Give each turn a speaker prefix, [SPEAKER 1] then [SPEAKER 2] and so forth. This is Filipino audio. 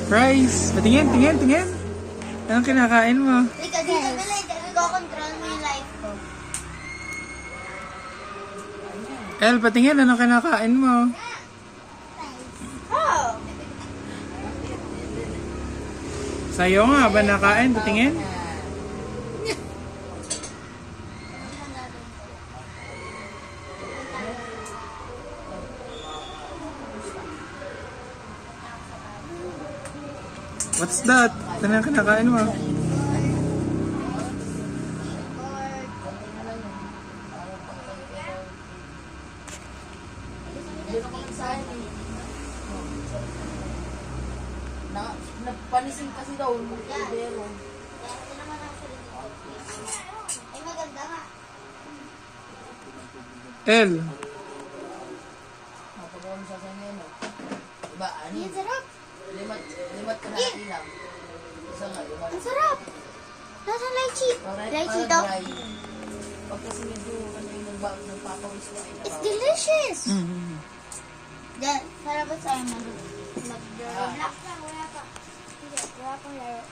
[SPEAKER 1] Fries. Patingin, tingin, tingin. Anong kinakain mo?
[SPEAKER 2] Ika, dito bilay. Go-control mo yung life ko.
[SPEAKER 1] El, patingin. Anong kinakain mo?
[SPEAKER 2] Oh!
[SPEAKER 1] Sa'yo nga ba nakain? Patingin. What's that? Anong kinakain mo?
[SPEAKER 3] Nagpanisin kasi daw. Pero
[SPEAKER 2] Ay, maganda nga.
[SPEAKER 1] El.
[SPEAKER 3] mapagawa mo sa kanya, no? Diba, ano?
[SPEAKER 2] Ang sarap.
[SPEAKER 3] Limat ka na ilang. Isa nga, limat.
[SPEAKER 2] Ang sarap. Nasa lychee. Lychee to.
[SPEAKER 3] Pag kasi medyo, ano yung nagpapawis na.
[SPEAKER 2] It's delicious.
[SPEAKER 1] Mm.
[SPEAKER 2] Diyan, sarap ba sa'yo mag-black lang, wala pa. Hindi, wala pang laro.